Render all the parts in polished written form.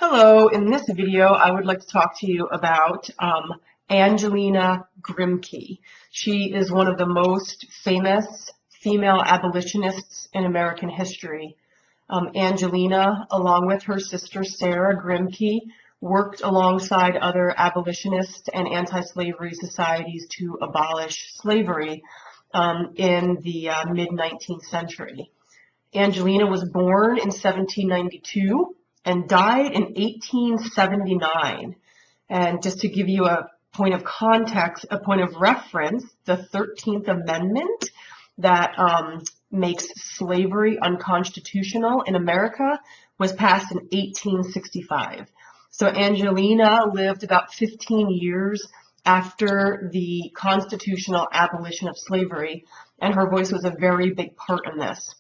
Hello, in this video I would like to talk to you about Anglina Grimke. She is one of the most famous female abolitionists in American history. Anglina, along with her sister Sarah Grimke, worked alongside other abolitionist and anti-slavery societies to abolish slavery in the mid-19th century. Anglina was born in 1792 and died in 1879. And just to give you a point of context, a point of reference, the 13th Amendment that makes slavery unconstitutional in America was passed in 1865. So Anglina lived about 15 years after the constitutional abolition of slavery, and her voice was a very big part in this.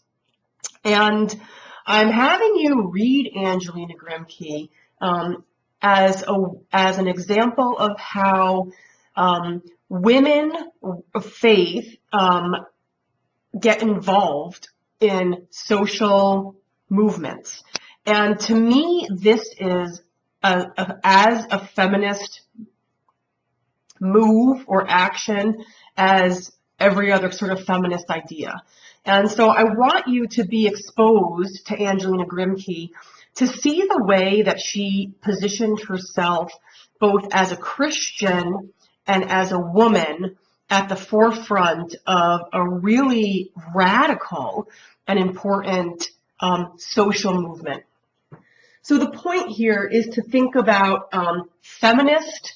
And I'm having you read Anglina Grimke as an example of how women of faith get involved in social movements. And to me, this is as a feminist move or action as every other sort of feminist idea. And so I want you to be exposed to Anglina Grimke to see the way that she positioned herself both as a Christian and as a woman at the forefront of a really radical and important social movement. So the point here is to think about feminist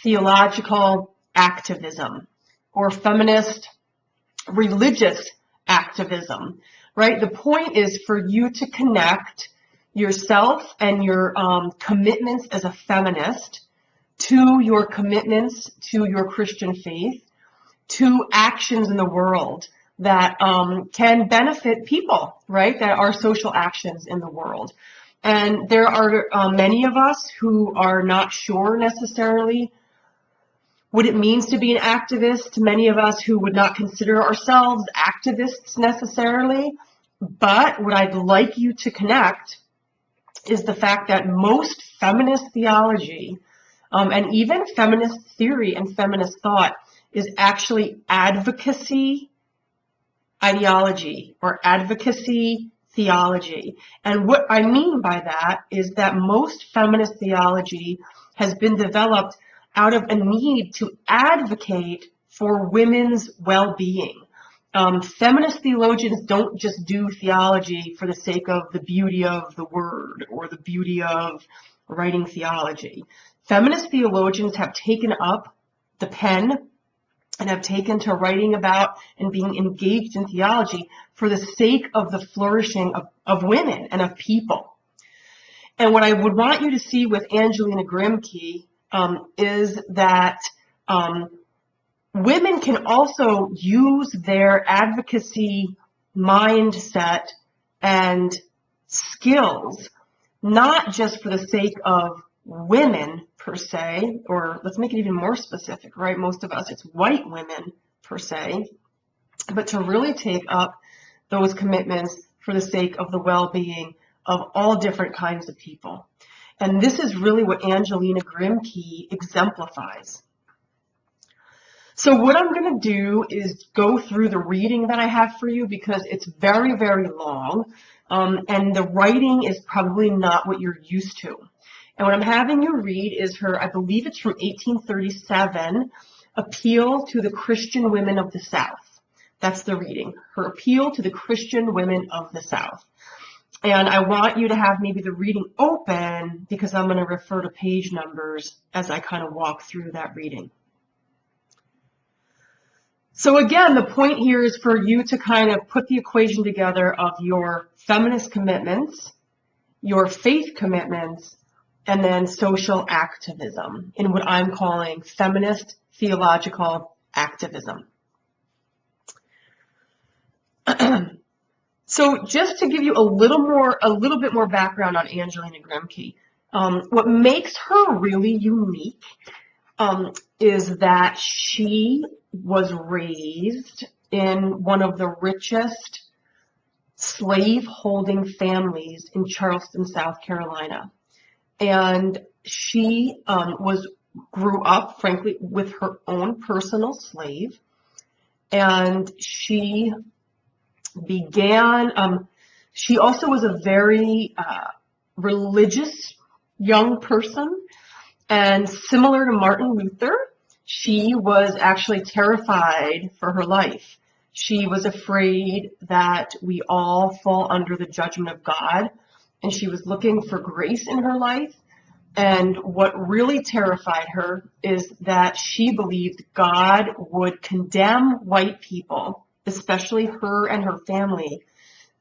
theological activism or feminist religious activism, right? The point is for you to connect yourself and your commitments as a feminist to your commitments to your Christian faith, to actions in the world that can benefit people, right? That are social actions in the world. And there are many of us who are not sure necessarily what it means to be an activist. Many of us who would not consider ourselves activists necessarily. But what I'd like you to connect is the fact that most feminist theology and even feminist theory and feminist thought is actually advocacy ideology or advocacy theology. And what I mean by that is that most feminist theology has been developed out of a need to advocate for women's well-being. Feminist theologians don't just do theology for the sake of the beauty of the word or the beauty of writing theology. Feminist theologians have taken up the pen and have taken to writing about and being engaged in theology for the sake of the flourishing of women and of people. And what I would want you to see with Anglina Grimke is that women can also use their advocacy mindset and skills, not just for the sake of women per se, or let's make it even more specific, right? Most of us, it's white women per se, but to really take up those commitments for the sake of the well-being of all different kinds of people. And this is really what Anglina Grimke exemplifies. So what I'm going to do is go through the reading that I have for you because it's very, very long, and the writing is probably not what you're used to. And what I'm having you read is her, I believe it's from 1837, Appeal to the Christian Women of the South. That's the reading. Her Appeal to the Christian Women of the South. And I want you to have maybe the reading open because I'm going to refer to page numbers as I kind of walk through that reading. So again, the point here is for you to kind of put the equation together of your feminist commitments, your faith commitments, and then social activism in what I'm calling feminist theological activism. So just to give you a little bit more background on Anglina Grimke, what makes her really unique is that she was raised in one of the richest slave-holding families in Charleston, South Carolina. and she grew up, frankly, with her own personal slave, and she began. She also was a very religious young person, and similar to Martin Luther, she was actually terrified for her life. She was afraid that we all fall under the judgment of God, and she was looking for grace in her life. And what really terrified her is that she believed God would condemn white people, especially her and her family,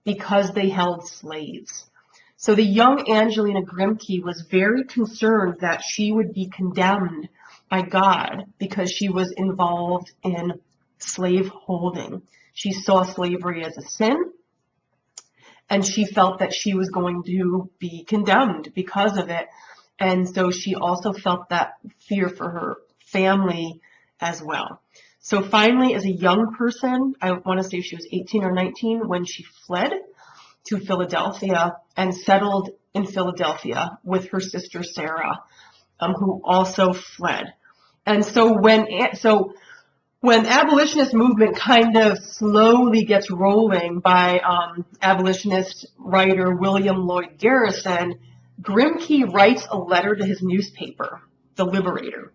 because they held slaves. So the young Anglina Grimke was very concerned that she would be condemned by God because she was involved in slave holding. She saw slavery as a sin, and she felt that she was going to be condemned because of it. And so she also felt that fear for her family as well. So finally, as a young person, I want to say she was 18 or 19 when she fled to Philadelphia and settled in Philadelphia with her sister Sarah, who also fled. And so when abolitionist movement kind of slowly gets rolling by abolitionist writer William Lloyd Garrison, Grimke writes a letter to his newspaper, The Liberator.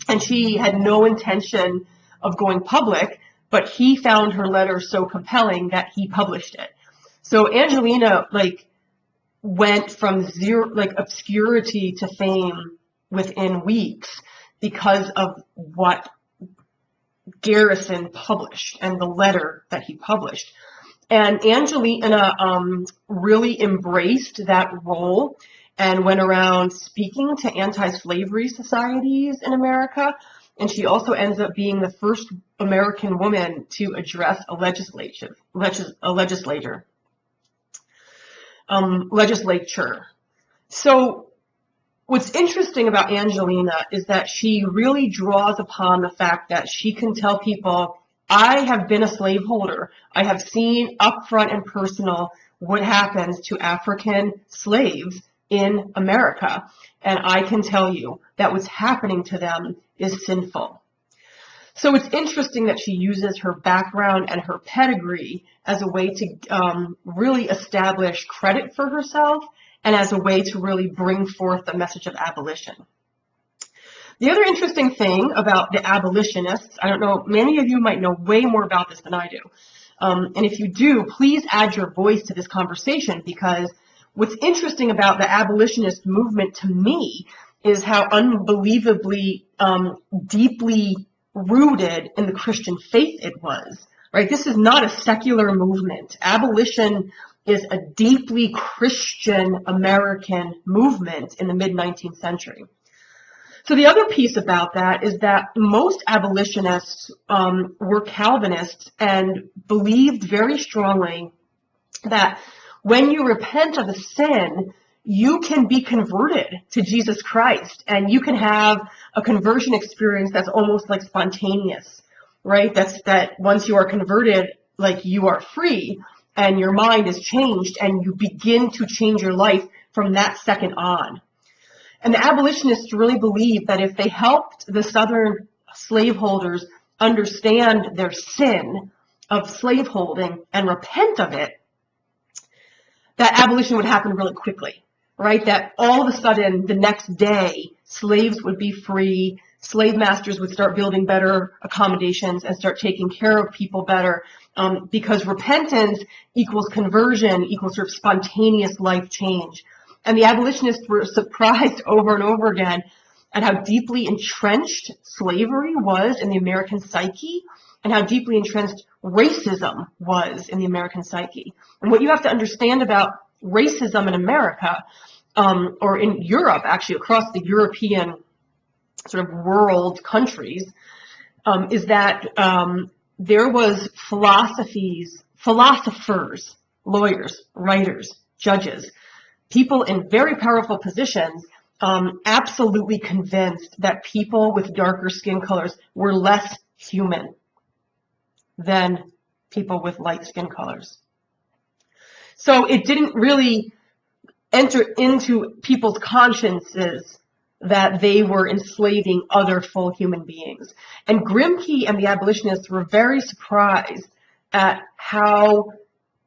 And she had no intention of going public, but he found her letter so compelling that he published it. So Anglina went from obscurity to fame within weeks because of what Garrison published and the letter that he published. And Anglina really embraced that role and went around speaking to anti-slavery societies in America. And she also ends up being the first American woman to address a legislature. So what's interesting about Anglina is that she really draws upon the fact that she can tell people, I have been a slaveholder. I have seen up front and personal what happens to African slaves in America. And I can tell you that what's happening to them is sinful. So it's interesting that she uses her background and her pedigree as a way to really establish credit for herself and as a way to really bring forth the message of abolition. The other interesting thing about the abolitionists, I don't know, many of you might know way more about this than I do. And if you do, please add your voice to this conversation, because what's interesting about the abolitionist movement to me is how unbelievably deeply rooted in the Christian faith it was, right? This is not a secular movement. Abolition is a deeply Christian American movement in the mid-19th century. So the other piece about that is that most abolitionists were Calvinists and believed very strongly that when you repent of a sin, you can be converted to Jesus Christ, and you can have a conversion experience that's almost like spontaneous, right? That once you are converted, like, you are free and your mind is changed and you begin to change your life from that second on. And the abolitionists really believed that if they helped the Southern slaveholders understand their sin of slaveholding and repent of it, that abolition would happen really quickly, right? That all of a sudden, the next day, slaves would be free, slave masters would start building better accommodations and start taking care of people better, because repentance equals conversion, equals sort of spontaneous life change. And the abolitionists were surprised over and over again at how deeply entrenched slavery was in the American psyche and how deeply entrenched racism was in the American psyche. And what you have to understand about racism in America, or in Europe, actually across the European sort of world countries, is that there was philosophers, lawyers, writers, judges, people in very powerful positions, absolutely convinced that people with darker skin colors were less human than people with light skin colors. So it didn't really enter into people's consciences that they were enslaving other full human beings. And Grimke and the abolitionists were very surprised at how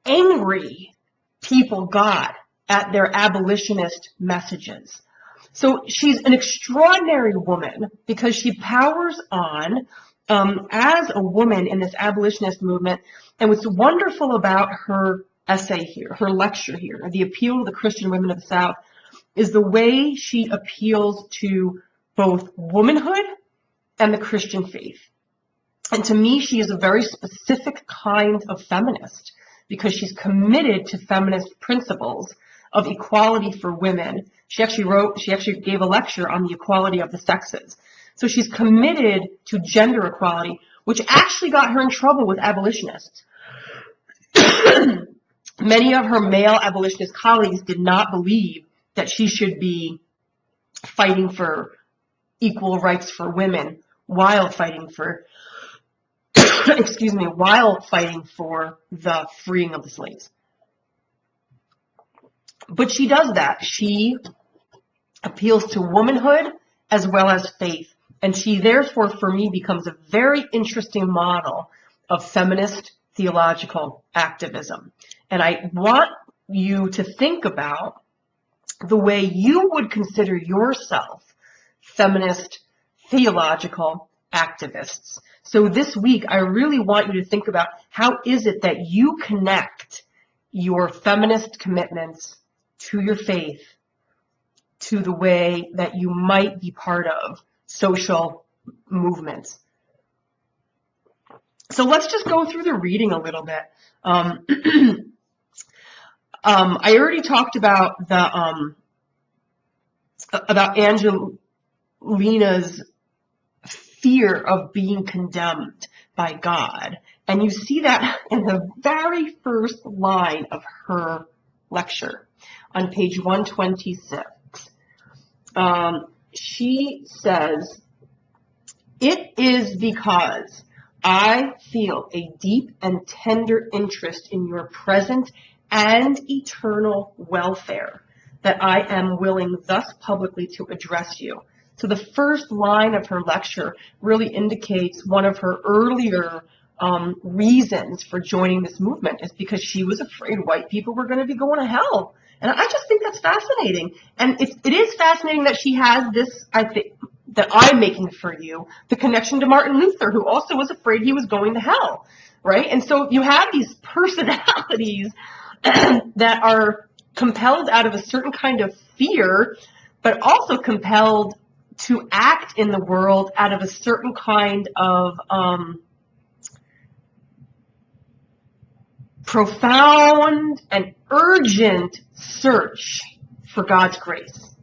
angry people got at their abolitionist messages. So she's an extraordinary woman because she powers on as a woman in this abolitionist movement. And what's wonderful about her essay here, her lecture here, The Appeal to the Christian Women of the South, is the way she appeals to both womanhood and the Christian faith. And to me, she is a very specific kind of feminist because she's committed to feminist principles of equality for women. She actually gave a lecture on the equality of the sexes. So she's committed to gender equality, which actually got her in trouble with abolitionists. Many of her male abolitionist colleagues did not believe that she should be fighting for equal rights for women while fighting for, while fighting for the freeing of the slaves. But she does that. She appeals to womanhood as well as faith. And she therefore, for me, becomes a very interesting model of feminist theological activism. And I want you to think about the way you would consider yourself feminist theological activists. So this week, I really want you to think about how is it that you connect your feminist commitments to your faith, to the way that you might be part of social movements. So let's just go through the reading a little bit. I already talked about the about Anglina's fear of being condemned by God, and you see that in the very first line of her lecture on page 126. She says, "It is because I feel a deep and tender interest in your present and eternal welfare that I am willing thus publicly to address you." So the first line of her lecture really indicates one of her earlier reasons for joining this movement is because she was afraid white people were going to be going to hell. And I just think that's fascinating. And it is fascinating that she has this, I think, that I'm making for you, the connection to Martin Luther, who also was afraid he was going to hell, right? And so you have these personalities that are compelled out of a certain kind of fear, but also compelled to act in the world out of a certain kind of profound and urgent search for God's grace.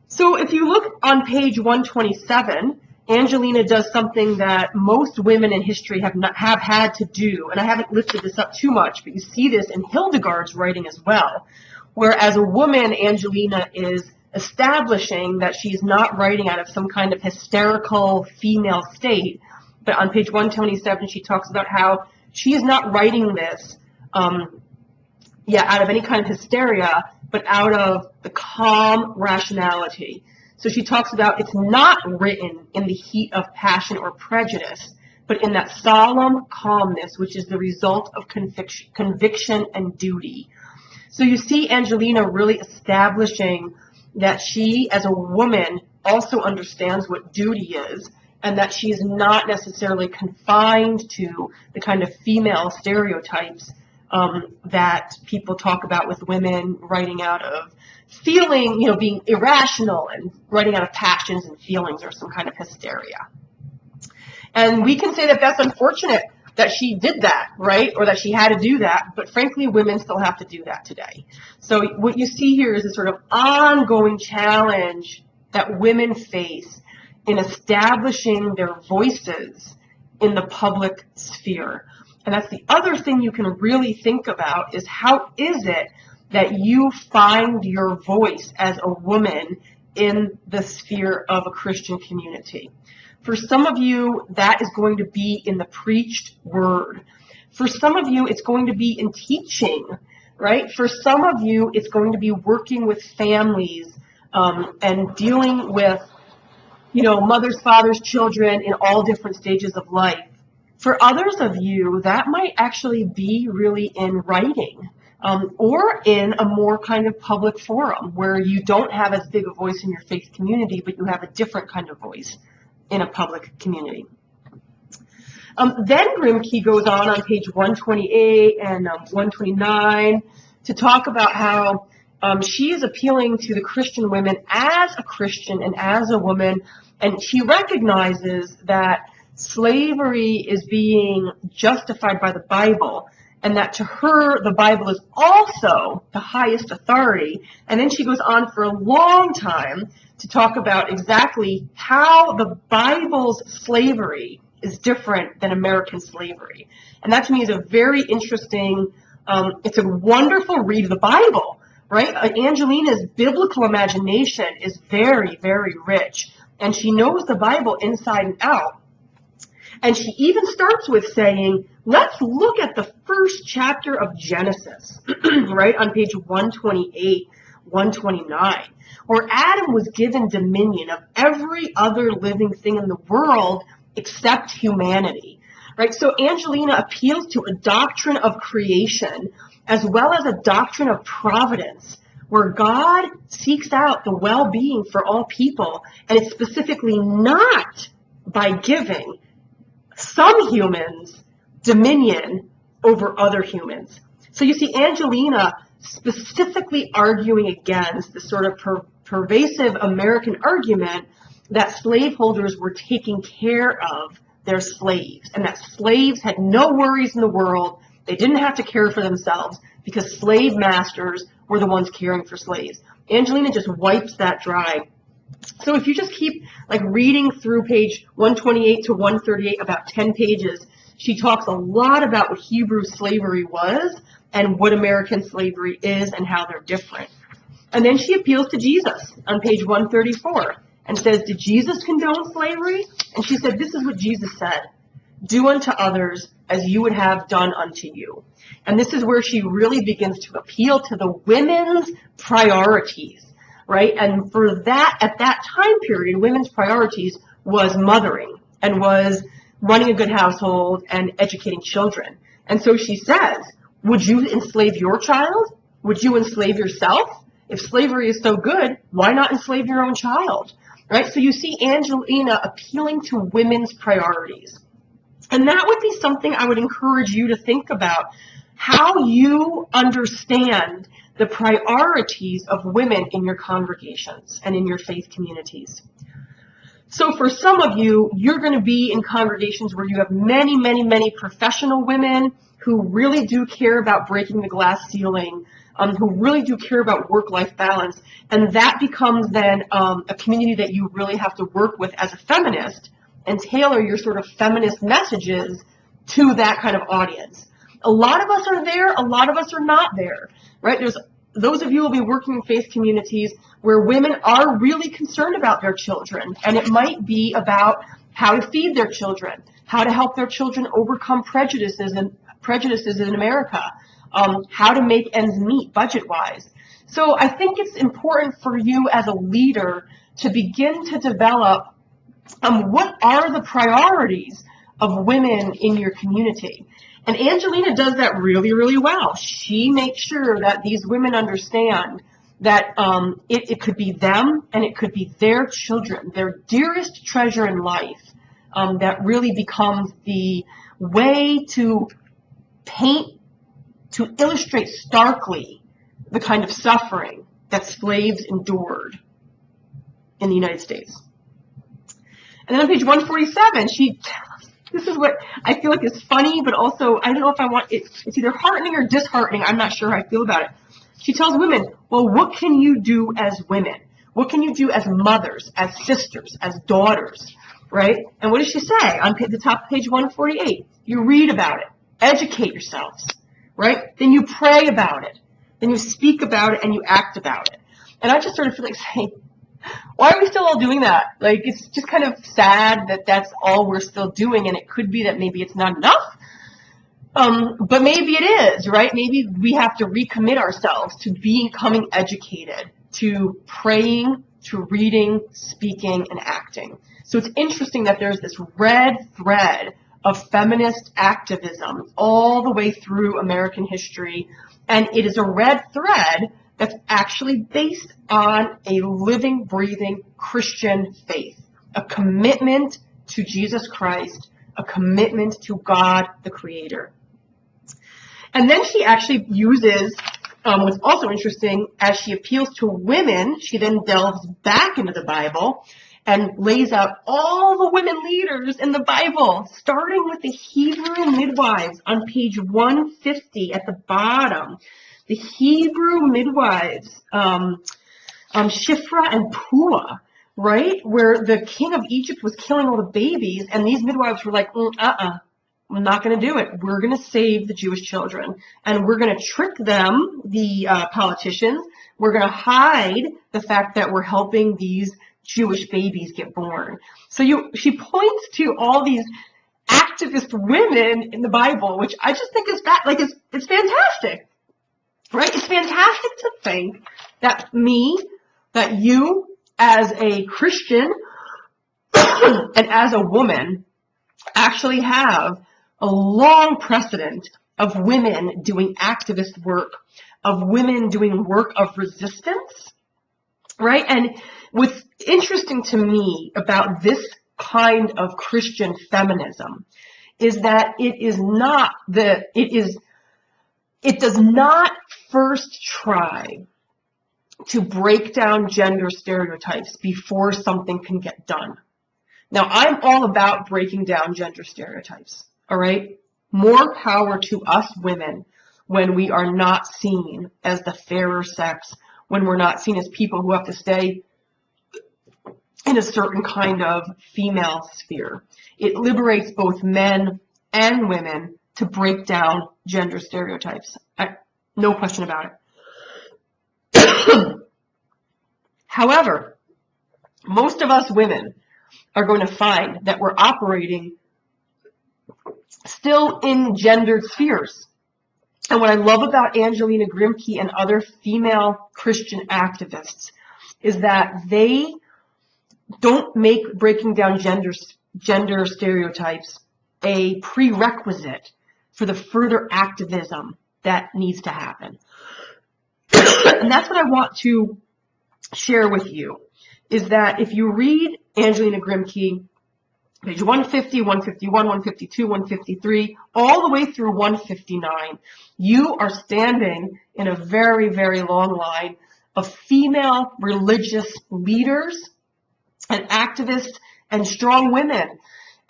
So if you look on page 127, Anglina does something that most women in history have had to do, and I haven't lifted this up too much, but you see this in Hildegard's writing as well, where as a woman, Anglina is establishing that she's not writing out of some kind of hysterical female state, but on page 127 she talks about how she is not writing this out of any kind of hysteria, but out of the calm rationality. So she talks about it's not written in the heat of passion or prejudice, but in that solemn calmness, which is the result of conviction and duty. So you see Anglina really establishing that she, as a woman, also understands what duty is, and that she is not necessarily confined to the kind of female stereotypes that people talk about with women writing out of feeling, being irrational and writing out of passions and feelings or some kind of hysteria. And we can say that that's unfortunate that she did that, right? Or that she had to do that. But frankly, women still have to do that today. So what you see here is a sort of ongoing challenge that women face in establishing their voices in the public sphere. And that's the other thing you can really think about is how is it that you find your voice as a woman in the sphere of a Christian community. For some of you, that is going to be in the preached word. For some of you, it's going to be in teaching right? For some of you, it's going to be working with families and dealing with, mothers, fathers, children in all different stages of life. For others of you, that might actually be really in writing or in a more kind of public forum where you don't have as big a voice in your faith community, but you have a different kind of voice in a public community. Then Grimke goes on page 128 and 129 to talk about how she is appealing to the Christian women as a Christian and as a woman, and she recognizes that slavery is being justified by the Bible, and that to her, the Bible is also the highest authority. And then she goes on for a long time to talk about exactly how the Bible's slavery is different than American slavery. And that to me is a very interesting, it's a wonderful read of the Bible, right? Anglina's biblical imagination is very, very rich, and she knows the Bible inside and out. And she even starts with saying, let's look at the first chapter of Genesis, right, on page 128, 129, where Adam was given dominion of every other living thing in the world except humanity, right? So Anglina appeals to a doctrine of creation as well as a doctrine of providence, where God seeks out the well-being for all people, and it's specifically not by giving some humans dominion over other humans. So you see Anglina specifically arguing against the sort of pervasive American argument that slaveholders were taking care of their slaves, and that slaves had no worries in the world. They didn't have to care for themselves because slave masters were the ones caring for slaves. Anglina just wipes that dry. So if you just keep reading through page 128 to 138, about 10 pages, she talks a lot about what Hebrew slavery was and what American slavery is and how they're different. And then she appeals to Jesus on page 134 and says, did Jesus condone slavery? And she said, this is what Jesus said, do unto others as you would have done unto you. And this is where she really begins to appeal to the women's priorities, right? And for that, at that time period, women's priorities was mothering and was running a good household and educating children. And so she says, would you enslave your child? Would you enslave yourself? If slavery is so good, why not enslave your own child? Right? So you see Anglina appealing to women's priorities. And that would be something I would encourage you to think about, how you understand the priorities of women in your congregations and in your faith communities. So for some of you, you're going to be in congregations where you have many, many, many professional women who really do care about breaking the glass ceiling, who really do care about work-life balance. And that becomes then a community that you really have to work with as a feminist and tailor your sort of feminist messages to that kind of audience. A lot of us are there, a lot of us are not there, right? There's those of you will be working in faith communities where women are really concerned about their children, and it might be about how to feed their children, how to help their children overcome prejudices in America, how to make ends meet budget-wise. So I think it's important for you as a leader to begin to develop what are the priorities of women in your community. And Anglina does that really, really well. She makes sure that these women understand that it could be them and it could be their children, their dearest treasure in life, that really becomes the way to paint, to illustrate starkly the kind of suffering that slaves endured in the United States. And then on page 147, this is what I feel like is funny, but also I don't know if I want it. It's either heartening or disheartening. I'm not sure how I feel about it. She tells women, well, what can you do as women? What can you do as mothers, as sisters, as daughters, right? And what does she say on the top of page 148? You read about it, educate yourselves, right? Then you pray about it. Then you speak about it and you act about it. And I just sort of feel like saying, why are we still all doing that? Like, it's just kind of sad that that's all we're still doing, and it could be that maybe it's not enough. But maybe it is, right? Maybe we have to recommit ourselves to becoming educated, to praying, to reading, speaking, and acting. So it's interesting that there's this red thread of feminist activism all the way through American history, and it is a red thread that's actually based on a living, breathing Christian faith, a commitment to Jesus Christ, a commitment to God, the Creator. And then she actually uses, what's also interesting, as she appeals to women, she then delves back into the Bible and lays out all the women leaders in the Bible, starting with the Hebrew midwives on page 150 at the bottom. The Hebrew midwives, Shiphrah and Puah, right? Where the king of Egypt was killing all the babies, and these midwives were like, I'm not going to do it. We're going to save the Jewish children, and we're going to trick them, the politicians. We're going to hide the fact that we're helping these Jewish babies get born. So she points to all these activist women in the Bible, which I just think is it's fantastic, right? It's fantastic to think that you, as a Christian and as a woman, actually have a long precedent of women doing activist work, of women doing work of resistance, right? And what's interesting to me about this kind of Christian feminism is that it does not first try to break down gender stereotypes before something can get done. Now, I'm all about breaking down gender stereotypes, all right? More power to us women when we are not seen as the fairer sex, when we're not seen as people who have to stay in a certain kind of female sphere. It liberates both men and women to break down gender stereotypes. No question about it. However, most of us women are going to find that we're operating still in gendered spheres. And what I love about Anglina Grimke and other female Christian activists is that they don't make breaking down gender stereotypes a prerequisite for the further activism that needs to happen. And that's what I want to share with you, is that if you read Anglina Grimke, page 150, 151, 152, 153, all the way through 159, you are standing in a very, very long line of female religious leaders and activists and strong women.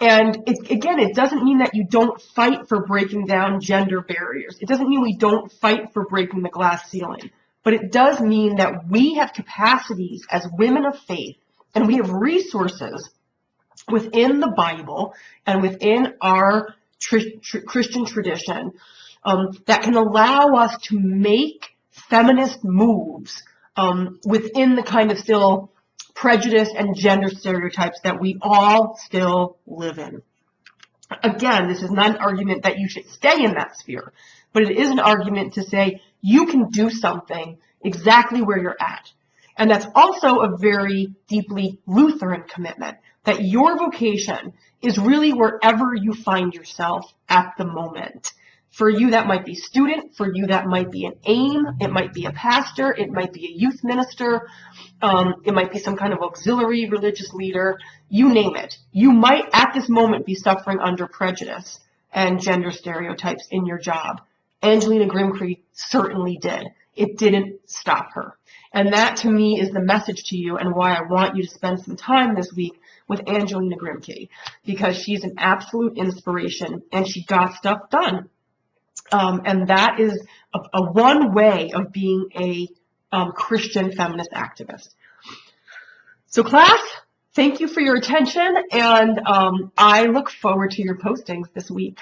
And it doesn't mean that you don't fight for breaking down gender barriers. It doesn't mean we don't fight for breaking the glass ceiling. But it does mean that we have capacities as women of faith, and we have resources within the Bible and within our Christian tradition that can allow us to make feminist moves within the kind of still prejudice and gender stereotypes that we all still live in. Again, this is not an argument that you should stay in that sphere, but it is an argument to say you can do something exactly where you're at. And that's also a very deeply Lutheran commitment, that your vocation is really wherever you find yourself at the moment. For you, that might be student. For you, that might be an aim. It might be a pastor. It might be a youth minister. It might be some kind of auxiliary religious leader. You name it. You might, at this moment, be suffering under prejudice and gender stereotypes in your job. Anglina Grimke certainly did. It didn't stop her. And that, to me, is the message to you and why I want you to spend some time this week with Anglina Grimke, because she's an absolute inspiration and she got stuff done. And that is a one way of being a Christian feminist activist. So class, thank you for your attention, and I look forward to your postings this week.